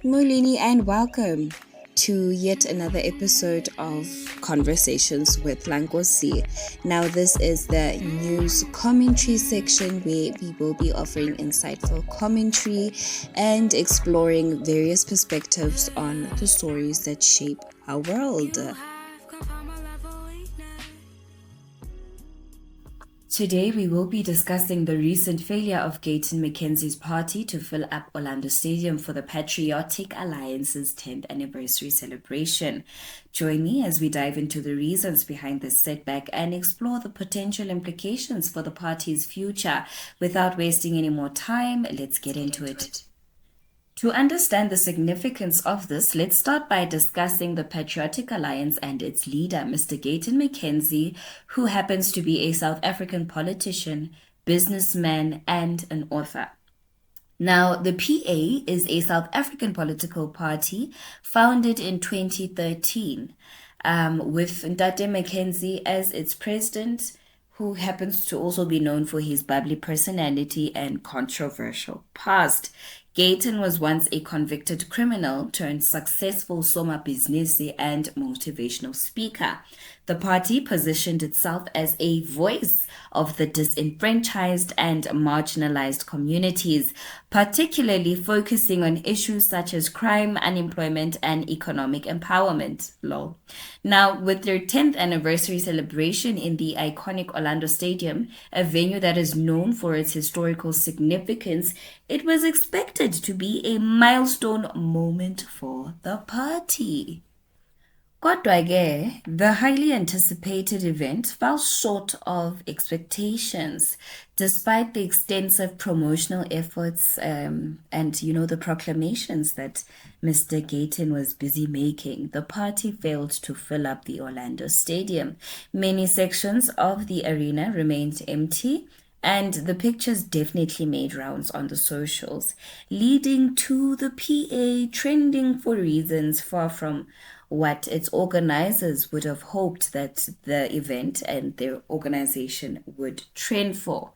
Molini, and welcome to yet another episode of Conversations with Lankosi. Now, this is the news commentary section where we will be offering insightful commentary and exploring various perspectives on the stories that shape our world. Today, we will be discussing the recent failure of Gayton McKenzie's party to fill up Orlando Stadium for the Patriotic Alliance's 10th anniversary celebration. Join me as we dive into the reasons behind this setback and explore the potential implications for the party's future. Without wasting any more time, let's get into it. To understand the significance of this, let's start by discussing the Patriotic Alliance and its leader, Mr. Gayton McKenzie, who happens to be a South African politician, businessman, and an author. Now, the PA is a South African political party founded in 2013 with Ntate McKenzie as its president, who happens to also be known for his bubbly personality and controversial past. Gayton was once a convicted criminal turned successful Soma businessy and motivational speaker. The party positioned itself as a voice of the disenfranchised and marginalized communities, particularly focusing on issues such as crime, unemployment, and economic empowerment. Lol. Now, with their 10th anniversary celebration in the iconic Orlando Stadium, a venue that is known for its historical significance, it was expected to be a milestone moment for the party. Kodwa-ke, the highly anticipated event fell short of expectations. Despite the extensive promotional efforts and the proclamations that Mr. Gayton was busy making, the party failed to fill up the Orlando Stadium. Many sections of the arena remained empty, and the pictures definitely made rounds on the socials, leading to the PA trending for reasons far from what its organizers would have hoped that the event and their organization would trend for.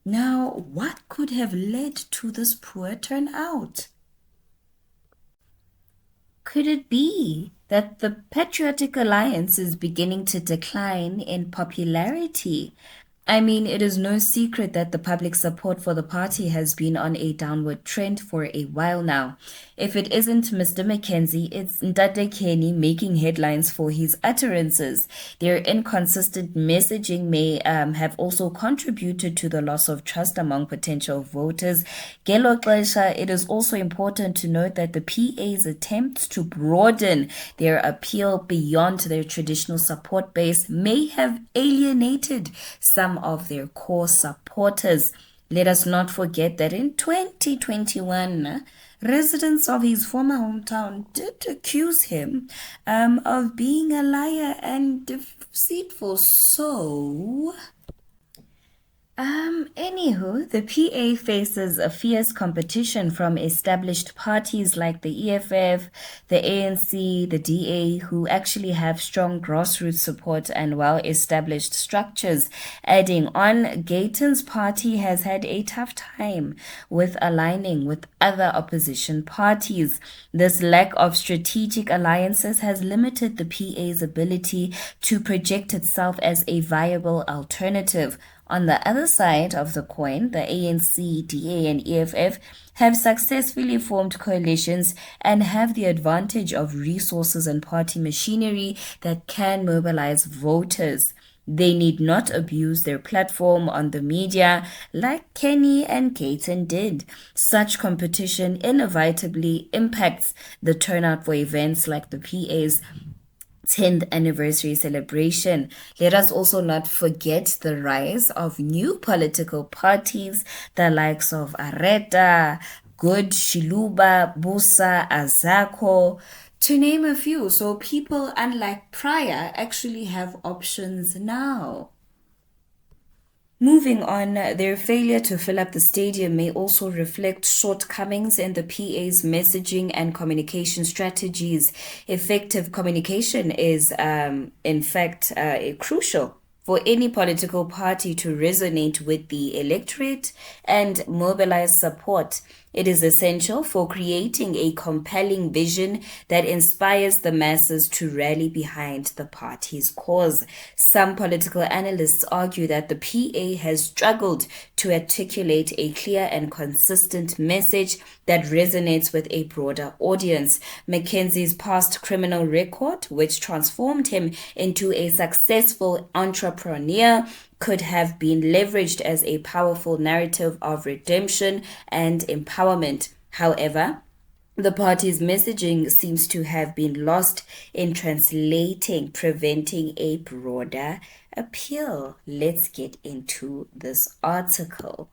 Now, what could have led to this poor turnout? Could it be that the Patriotic Alliance is beginning to decline in popularity? I mean, it is no secret that the public support for the party has been on a downward trend for a while now. If it isn't Mr. McKenzie, it's Ntate Kenny making headlines for his utterances. Their inconsistent messaging may have also contributed to the loss of trust among potential voters. Gelo xesha, it is also important to note that the PA's attempts to broaden their appeal beyond their traditional support base may have alienated some of their core supporters. Let us not forget that in 2021, residents of his former hometown did accuse him of being a liar and deceitful. So, anywho, the PA faces a fierce competition from established parties like the EFF, the ANC, the DA, who actually have strong grassroots support and well-established structures. Adding on, Gayton's party has had a tough time with aligning with other opposition parties. This lack of strategic alliances has limited the PA's ability to project itself as a viable alternative. On the other side of the coin, the ANC, DA, and EFF have successfully formed coalitions and have the advantage of resources and party machinery that can mobilize voters. They need not abuse their platform on the media like Kenny and Gayton did. Such competition inevitably impacts the turnout for events like the PA's 10th anniversary celebration. Let us also not forget the rise of new political parties, the likes of Areta, Good, Shiluba, Busa, Azako, to name a few. So people, unlike prior, actually have options now. Moving on, their failure to fill up the stadium may also reflect shortcomings in the PA's messaging and communication strategies. Effective communication is, in fact, crucial For any political party to resonate with the electorate and mobilize support, it is essential for creating a compelling vision that inspires the masses to rally behind the party's cause. Some political analysts argue that the PA has struggled to articulate a clear and consistent message that resonates with a broader audience. McKenzie's past criminal record, which transformed him into a successful entrepreneur, could have been leveraged as a powerful narrative of redemption and empowerment. However, the party's messaging seems to have been lost in translating, preventing a broader appeal. Let's get into this article.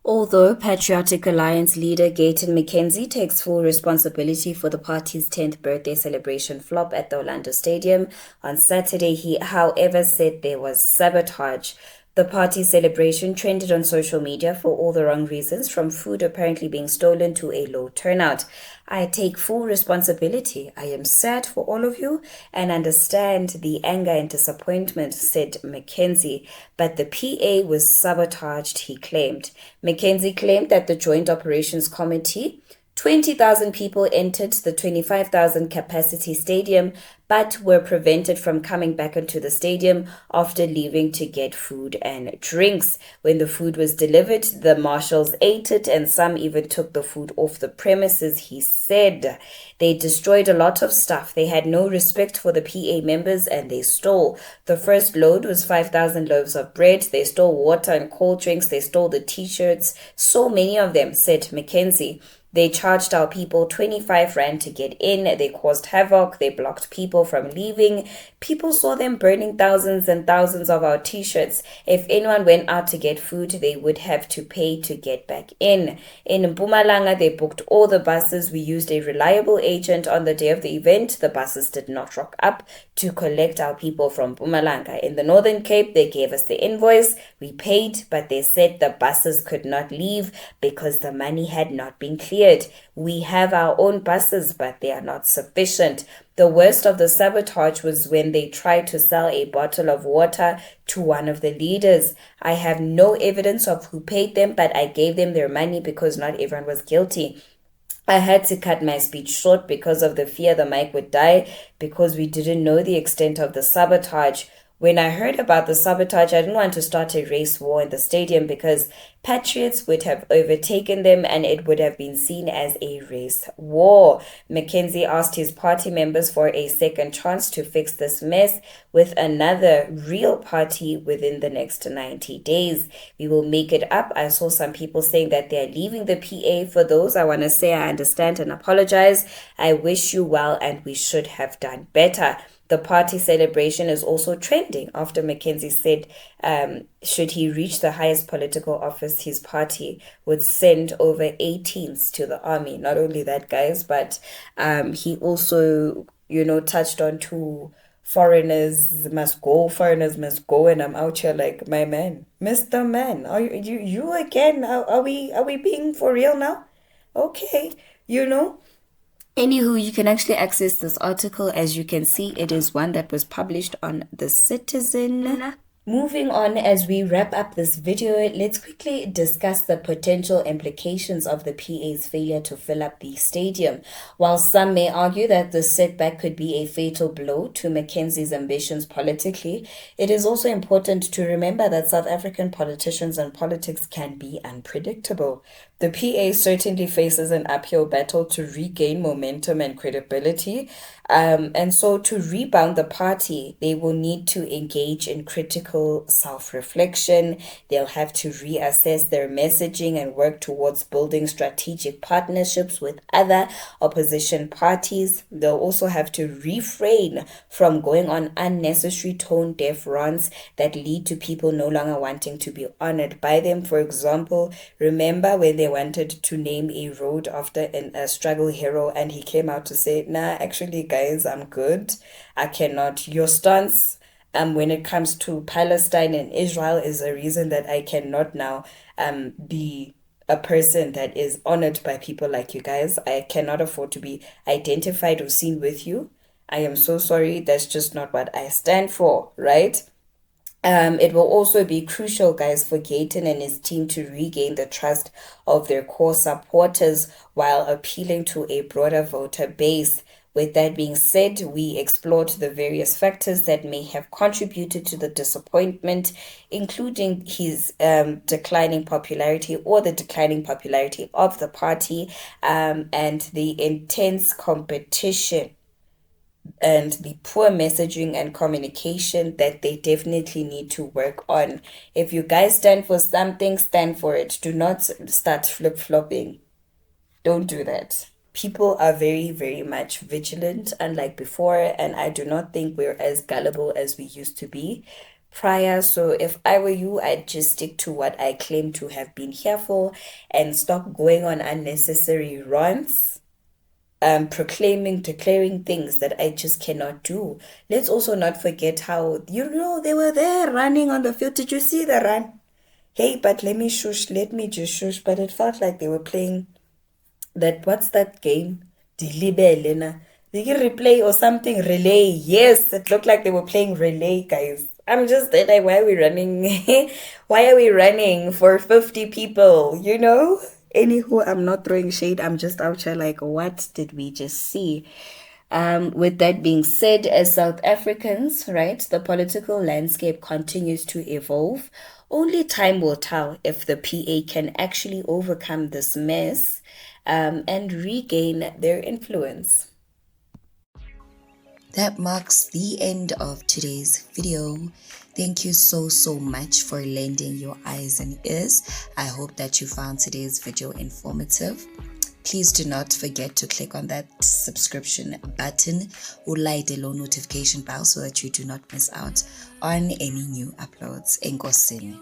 Although Patriotic Alliance leader Gayton McKenzie takes full responsibility for the party's 10th birthday celebration flop at the Orlando Stadium on Saturday, he, however, said there was sabotage. The party celebration trended on social media for all the wrong reasons, from food apparently being stolen to a low turnout. I take full responsibility. I am sad for all of you and understand the anger and disappointment, said McKenzie. But the PA was sabotaged, he claimed. McKenzie claimed that the Joint Operations Committee 20,000 people entered the 25,000 capacity stadium but were prevented from coming back into the stadium after leaving to get food and drinks. When the food was delivered, the marshals ate it and some even took the food off the premises, he said. They destroyed a lot of stuff. They had no respect for the PA members and they stole. The first load was 5,000 loaves of bread. They stole water and cold drinks. They stole the t-shirts. So many of them, said McKenzie. They charged our people 25 rand to get in. They caused havoc. They blocked people from leaving. People saw them burning thousands and thousands of our t-shirts. If anyone went out to get food, they would have to pay to get back in. In Mpumalanga, they booked all the buses. We used a reliable agent on the day of the event. The buses did not rock up to collect our people from Mpumalanga. In the Northern Cape, they gave us the invoice. We paid, but they said the buses could not leave because the money had not been cleared. We have our own buses, but they are not sufficient. The worst of the sabotage was when they tried to sell a bottle of water to one of the leaders. I have no evidence of who paid them, but I gave them their money because not everyone was guilty. I had to cut my speech short because of the fear the mic would die, because we didn't know the extent of the sabotage. When I heard about the sabotage, I didn't want to start a race war in the stadium because Patriots would have overtaken them and it would have been seen as a race war. McKenzie asked his party members for a second chance to fix this mess with another real party within the next 90 days. We will make it up. I saw some people saying that they're leaving the PA. For those, I want to say I understand and apologize. I wish you well and we should have done better. The party celebration is also trending after McKenzie said should he reach the highest political office, his party would send over 18s to the army. Not only that, guys, but he also, touched on foreigners must go, and I'm out here like, my man, Mr. Man, are you again? Are we being for real now? Okay, Anywho, you can actually access this article. As you can see, it is one that was published on The Citizen. Moving on, as we wrap up this video, let's quickly discuss the potential implications of the PA's failure to fill up the stadium. While some may argue that the setback could be a fatal blow to McKenzie's ambitions politically, it is also important to remember that South African politicians and politics can be unpredictable. The PA certainly faces an uphill battle to regain momentum and credibility. And so to rebound the party, they will need to engage in critical self-reflection. They'll have to reassess their messaging and work towards building strategic partnerships with other opposition parties. They'll also have to refrain from going on unnecessary tone-deaf rants that lead to people no longer wanting to be honored by them. For example, remember when they wanted to name a road after a struggle hero and he came out to say, nah, actually, guys, I'm good. I cannot. Your stance when it comes to Palestine and Israel is a reason that I cannot now be a person that is honored by people like you guys. I cannot afford to be identified or seen with you. I am so sorry. That's just not what I stand for, right? It will also be crucial, guys, for Gayton and his team to regain the trust of their core supporters while appealing to a broader voter base. With that being said, we explored the various factors that may have contributed to the disappointment, including his declining popularity or the declining popularity of the party, and the intense competition and the poor messaging and communication that they definitely need to work on. If you guys stand for something, stand for it. Do not start flip-flopping. Don't do that. People are very, very much vigilant, unlike before, and I do not think we're as gullible as we used to be prior. So if I were you, I'd just stick to what I claim to have been here for and stop going on unnecessary runs, declaring things that I just cannot do. Let's also not forget how, they were there running on the field. Did you see the run? Hey, but let me just shush. But it felt like they were playing what's that game? Dilibele na. They can replay or something, relay. Yes, it looked like they were playing relay, guys. I'm just like, why are we running? Why are we running for 50 people, Anywho, I'm not throwing shade. I'm just out here like, what did we just see? With that being said, as South Africans, right, the political landscape continues to evolve. Only time will tell if the PA can actually overcome this mess, and regain their influence. That marks the end of today's video. Thank you so much for lending your eyes and ears. I hope that you found today's video informative. Please do not forget to click on that subscription button or light the notification bell so that you do not miss out on any new uploads. Enkosini.